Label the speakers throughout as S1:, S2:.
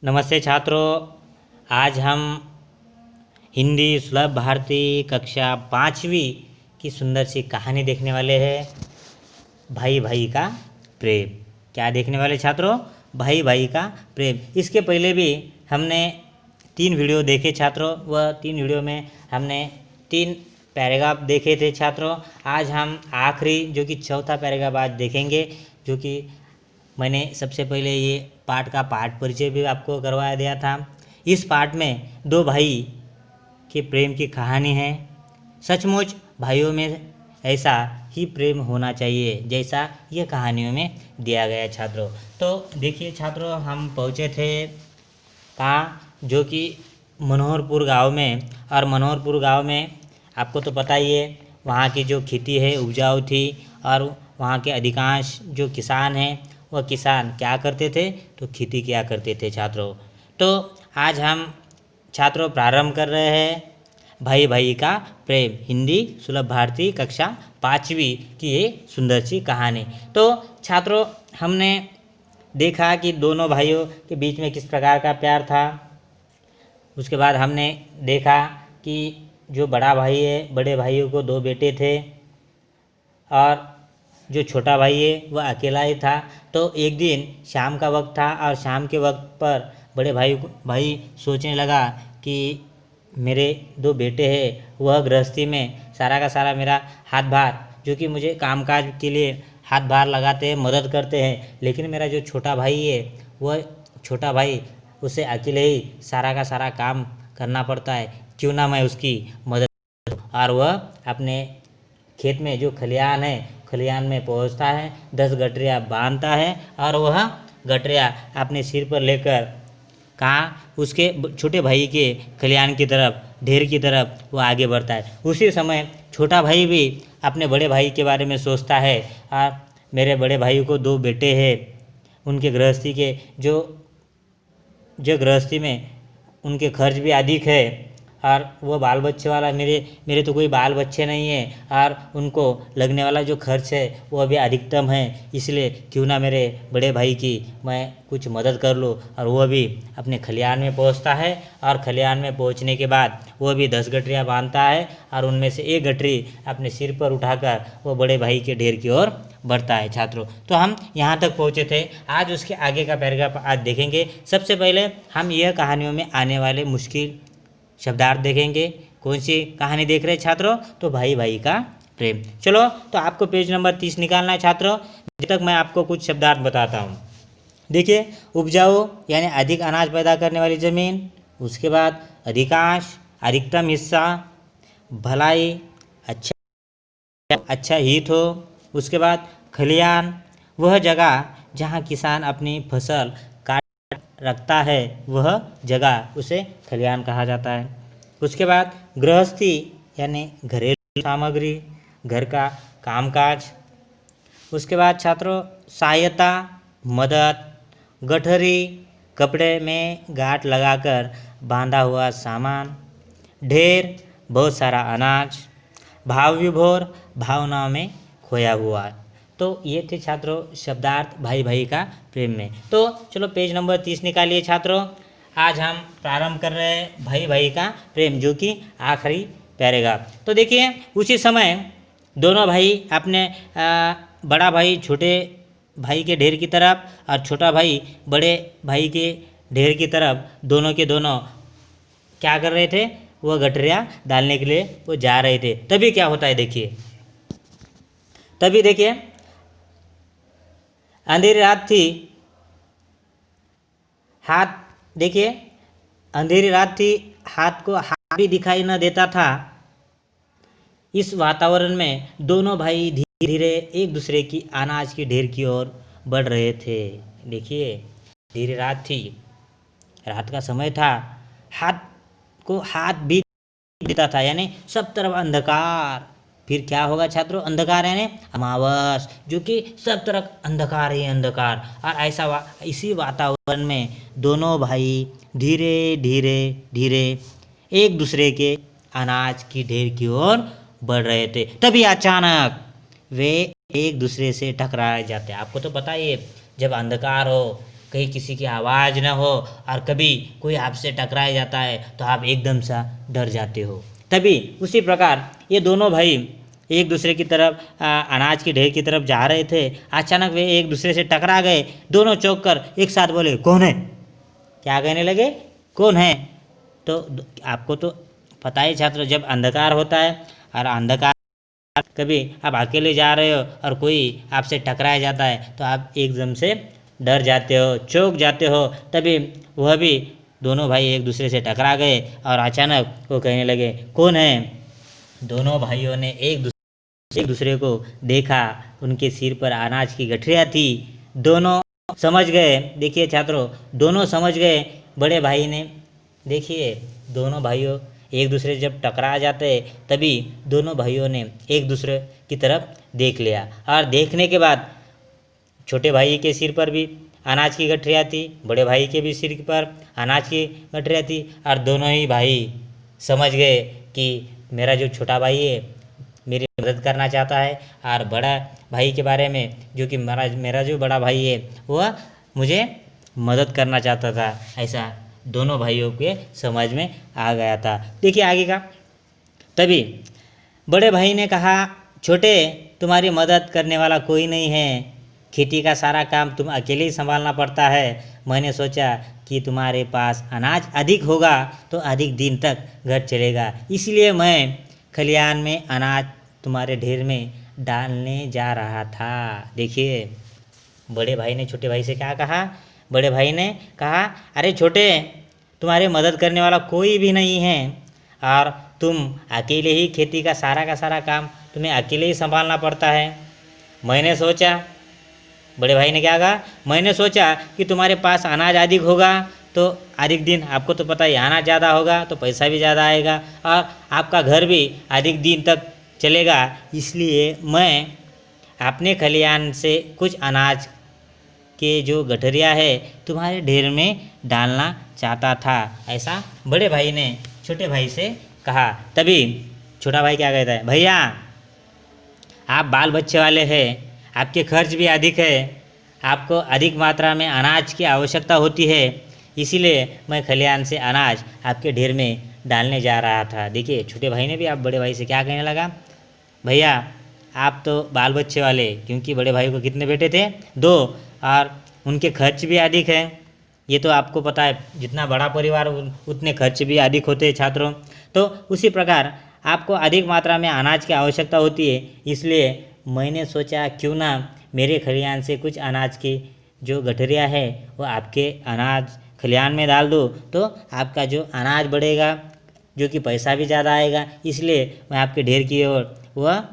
S1: नमस्ते छात्रों। आज हम हिंदी सुलभ भारती कक्षा 5वीं की सुंदर सी कहानी देखने वाले हैं। भाई भाई का प्रेम। क्या देखने वाले छात्रों? भाई भाई का प्रेम। इसके पहले भी हमने 3 वीडियो देखे छात्रों। वह 3 वीडियो में हमने 3 पैराग्राफ देखे थे छात्रों। आज हम आखिरी जो कि चौथा पैराग्राफ आज देखेंगे, जो कि मैंने सबसे पहले ये पाठ परिचय भी आपको करवाया दिया था। इस पाठ में 2 भाई के प्रेम की कहानी है। सचमुच भाइयों में ऐसा ही प्रेम होना चाहिए जैसा ये कहानियों में दिया गया छात्रों। तो देखिए छात्रों, हम पहुँचे थे कहाँ, जो कि मनोहरपुर गांव में। और मनोहरपुर गांव में आपको तो पता ही है, वहाँ की जो खेती है उपजाऊ थी। और वहाँ के अधिकांश जो किसान हैं वह किसान क्या करते थे, तो खेती किया करते थे छात्रों। तो आज हम छात्रों प्रारंभ कर रहे हैं भाई भाई का प्रेम, हिंदी सुलभ भारती कक्षा 5वीं की ये सुंदर सी कहानी। तो छात्रों, हमने देखा कि दोनों भाइयों के बीच में किस प्रकार का प्यार था। उसके बाद हमने देखा कि जो बड़ा भाई है, बड़े भाइयों को 2 बेटे थे और जो छोटा भाई है वह अकेला ही था। तो एक दिन शाम का वक्त था और शाम के वक्त पर बड़े भाई सोचने लगा कि मेरे 2 बेटे हैं, वह गृहस्थी में सारा का सारा मेरा हाथ भार, जो कि मुझे कामकाज के लिए हाथ भार लगाते हैं, मदद करते हैं, लेकिन मेरा जो छोटा भाई है, वह छोटा भाई उसे अकेले ही सारा का सारा काम करना पड़ता है। क्यों ना मैं उसकी मदद। और वह अपने खेत में जो खलिहान है, खलिहान में पहुंचता है, 10 गठरियाँ बांधता है और वह गठरियाँ अपने सिर पर लेकर कहाँ, उसके छोटे भाई के खलिहान की तरफ, ढेर की तरफ वो आगे बढ़ता है। उसी समय छोटा भाई भी अपने बड़े भाई के बारे में सोचता है। और मेरे बड़े भाई को 2 बेटे हैं, उनके गृहस्थी के जो गृहस्थी में उनके खर्च भी अधिक है। और वो बाल बच्चे वाला, मेरे तो कोई बाल बच्चे नहीं है, और उनको लगने वाला जो खर्च है वो भी अधिकतम है। इसलिए क्यों ना मेरे बड़े भाई की मैं कुछ मदद कर लूँ। और वह भी अपने खलिहान में पहुंचता है और खलिहान में पहुंचने के बाद वह भी 10 गठरियाँ बांधता है और उनमें से एक गठरी अपने सिर पर उठाकर वो बड़े भाई के ढेर की ओर बढ़ता है छात्रों। तो हम यहाँ तक पहुँचे थे। आज उसके आगे का पैराग्राफ आज देखेंगे। सबसे पहले हम यह कहानियों में आने वाले मुश्किल शब्दार्थ देखेंगे। कौन सी कहानी देख रहे हैं छात्रों? तो भाई भाई का प्रेम। चलो, तो आपको पेज नंबर 30 निकालना है छात्रों। जब तक मैं आपको कुछ शब्दार्थ बताता हूँ। देखिए, उपजाऊ यानी अधिक अनाज पैदा करने वाली ज़मीन। उसके बाद अधिकांश, अधिकतम हिस्सा। भलाई, अच्छा हित हो। उसके बाद खलिहान, वह जगह जहाँ किसान अपनी फसल रखता है, वह जगह उसे खलिहान कहा जाता है। उसके बाद गृहस्थी यानी घरेलू सामग्री, घर का कामकाज। उसके बाद छात्रों सहायता, मदद। गठरी, कपड़े में गांठ लगाकर बांधा हुआ सामान। ढेर, बहुत सारा अनाज। भाव विभोर, भावनाओं में खोया हुआ। तो ये थे छात्रों शब्दार्थ भाई भाई का प्रेम में। तो चलो पेज नंबर 30 निकालिए छात्रों। आज हम प्रारंभ कर रहे हैं भाई भाई का प्रेम, जो कि आखिरी पैराग्राफ। तो देखिए, उसी समय दोनों भाई अपने बड़ा भाई छोटे भाई के ढेर की तरफ और छोटा भाई बड़े भाई के ढेर की तरफ, दोनों के दोनों क्या कर रहे थे, वह गठरियाँ डालने के लिए वो जा रहे थे। तभी क्या होता है देखिए, तभी देखिए अंधेरी रात थी। हाथ देखिए, अंधेरी रात थी, हाथ भी दिखाई न देता था। इस वातावरण में दोनों भाई धीरे धीरे एक दूसरे की अनाज की ढेर की ओर बढ़ रहे थे। देखिए, अंधेरी रात थी, रात का समय था, हाथ भी देता था, यानी सब तरफ अंधकार। फिर क्या होगा छात्रों? अंधकार यानी अमावस, जो कि सब तरफ अंधकार ही अंधकार। और इसी वातावरण में दोनों भाई धीरे धीरे धीरे एक दूसरे के अनाज की ढेर की ओर बढ़ रहे थे। तभी अचानक वे एक दूसरे से टकराए जाते। आपको तो पता ही है, जब अंधकार हो कहीं किसी की आवाज़ ना हो और कभी कोई आपसे टकराया जाता है तो आप एकदम सा डर जाते हो। तभी उसी प्रकार ये दोनों भाई एक दूसरे की तरफ अनाज की ढेर की तरफ जा रहे थे। अचानक वे एक दूसरे से टकरा गए। दोनों चौंक कर एक साथ बोले, कौन है? क्या कहने लगे? कौन है? तो आपको तो पता ही छात्र, जब अंधकार होता है और अंधकार कभी आप अकेले जा रहे हो और कोई आपसे टकराया जाता है तो आप एकदम से डर जाते हो, चौंक जाते हो। तभी वह भी दोनों भाई एक दूसरे से टकरा गए और अचानक वो कहने लगे, कौन है? दोनों भाइयों ने एक दूसरे को देखा। उनके सिर पर अनाज की गठरियाँ थी। दोनों समझ गए। देखिए छात्रों, दोनों समझ गए। बड़े भाई ने, देखिए दोनों भाइयों एक दूसरे से जब टकरा जाते तभी दोनों भाइयों ने एक दूसरे की तरफ देख लिया और देखने के बाद छोटे भाई के सिर पर भी अनाज की गठरियाँ थी, बड़े भाई के भी सिर पर अनाज की गठरियाँ थी और दोनों ही भाई समझ गए कि मेरा जो छोटा भाई है मेरी मदद करना चाहता है और बड़ा भाई के बारे में जो कि मेरा जो बड़ा भाई है वह मुझे मदद करना चाहता था। ऐसा दोनों भाइयों के समझ में आ गया था। देखिए आगे का। तभी बड़े भाई ने कहा, छोटे, तुम्हारी मदद करने वाला कोई नहीं है। खेती का सारा काम तुम अकेले ही संभालना पड़ता है। मैंने सोचा कि तुम्हारे पास अनाज अधिक होगा तो अधिक दिन तक घर चलेगा, इसलिए मैं खलिहान में अनाज तुम्हारे ढेर में डालने जा रहा था। देखिए बड़े भाई ने छोटे भाई से क्या कहा? बड़े भाई ने कहा, अरे छोटे, तुम्हारी मदद करने वाला कोई भी नहीं है और तुम अकेले ही खेती का सारा काम तुम्हें अकेले ही संभालना पड़ता है। मैंने सोचा, बड़े भाई ने क्या कहा? मैंने सोचा कि तुम्हारे पास अनाज अधिक होगा तो अधिक दिन, आपको तो पता ही अनाज ज़्यादा होगा तो पैसा भी ज़्यादा आएगा और आपका घर भी अधिक दिन तक चलेगा, इसलिए मैं अपने खलिहान से कुछ अनाज के जो गठरिया है तुम्हारे ढेर में डालना चाहता था। ऐसा बड़े भाई ने छोटे भाई से कहा। तभी छोटा भाई क्या कहता है? भैया, आप बाल बच्चे वाले हैं, आपके खर्च भी अधिक है, आपको अधिक मात्रा में अनाज की आवश्यकता होती है, इसीलिए मैं खलिहान से अनाज आपके ढेर में डालने जा रहा था। देखिए छोटे भाई ने भी आप बड़े भाई से क्या कहने लगा? भैया, आप तो बाल बच्चे वाले, क्योंकि बड़े भाई को कितने बेटे थे? 2, और उनके खर्च भी अधिक है। ये तो आपको पता है, जितना बड़ा परिवार उतने खर्च भी अधिक होते हैं छात्रों। तो उसी प्रकार आपको अधिक मात्रा में अनाज की आवश्यकता होती है, इसलिए मैंने सोचा क्यों ना मेरे खलिहान से कुछ अनाज की जो गठरिया है वो आपके अनाज खलिहान में डाल दो, तो आपका जो अनाज बढ़ेगा, जो कि पैसा भी ज़्यादा आएगा, इसलिए मैं आपके ढेर की ओर वह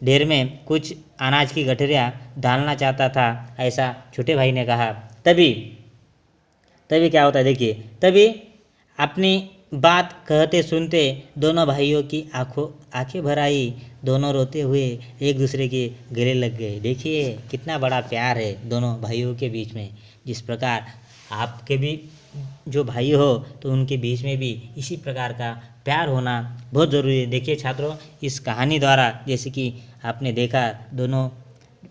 S1: ढेर में कुछ अनाज की गठरिया डालना चाहता था। ऐसा छोटे भाई ने कहा। तभी क्या होता है? देखिए तभी अपनी बात कहते सुनते दोनों भाइयों की आंखें भर आई। दोनों रोते हुए एक दूसरे के गले लग गए। देखिए कितना बड़ा प्यार है दोनों भाइयों के बीच में। जिस प्रकार आपके भी जो भाई हो तो उनके बीच में भी इसी प्रकार का प्यार होना बहुत ज़रूरी है। देखिए छात्रों, इस कहानी द्वारा जैसे कि आपने देखा, दोनों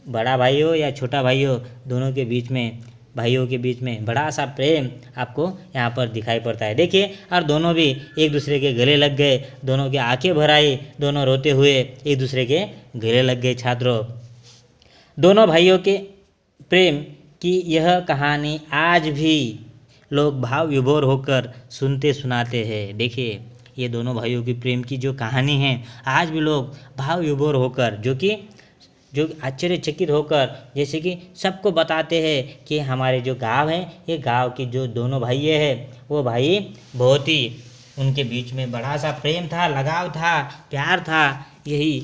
S1: बड़ा भाई हो या छोटा भाई हो, दोनों के बीच में, भाइयों के बीच में बड़ा सा प्रेम आपको यहाँ पर दिखाई पड़ता है। देखिए, और दोनों भी एक दूसरे के गले लग गए, दोनों की आंखें भर आई, दोनों रोते हुए एक दूसरे के गले लग गए। छात्रों, दोनों भाइयों के प्रेम की यह कहानी आज भी लोग भाव विभोर होकर सुनते सुनाते हैं। देखिए, ये दोनों भाइयों की प्रेम की जो कहानी है, आज भी लोग भाव विभोर होकर, जो आश्चर्यचकित होकर, जैसे कि सबको बताते हैं कि हमारे जो गांव है, ये गांव की जो दोनों भाई हैं, वो भाई बहुत ही, उनके बीच में बड़ा सा प्रेम था, लगाव था, प्यार था, यही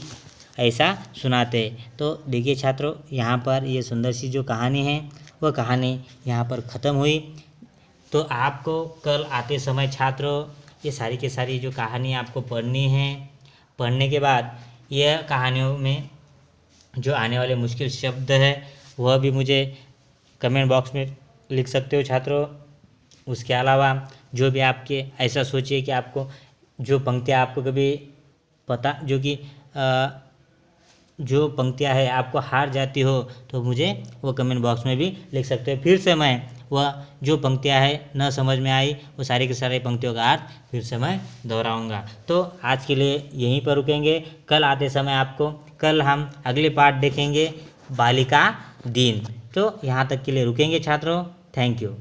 S1: ऐसा सुनाते। तो देखिए छात्रों, यहाँ पर ये सुंदर सी जो कहानी है वो कहानी यहाँ पर ख़त्म हुई। तो आपको कल आते समय छात्रों ये सारी की सारी जो कहानी आपको पढ़नी है। पढ़ने के बाद यह कहानियों में जो आने वाले मुश्किल शब्द है वह भी मुझे कमेंट बॉक्स में लिख सकते हो छात्रों। उसके अलावा जो भी आपके, ऐसा सोचिए कि आपको जो पंक्तियाँ आपको कभी पता, जो पंक्तियाँ है आपको हार जाती हो, तो मुझे वो कमेंट बॉक्स में भी लिख सकते हो। फिर से मैं वह जो पंक्तियाँ है न समझ में आई वो सारी की सारी पंक्तियों का अर्थ फिर से मैं दोहराऊँगा। तो आज के लिए यहीं पर रुकेंगे। कल आते समय आपको कल हम अगले पार्ट देखेंगे बालिका दिन। तो यहाँ तक के लिए रुकेंगे छात्रों। Thank you.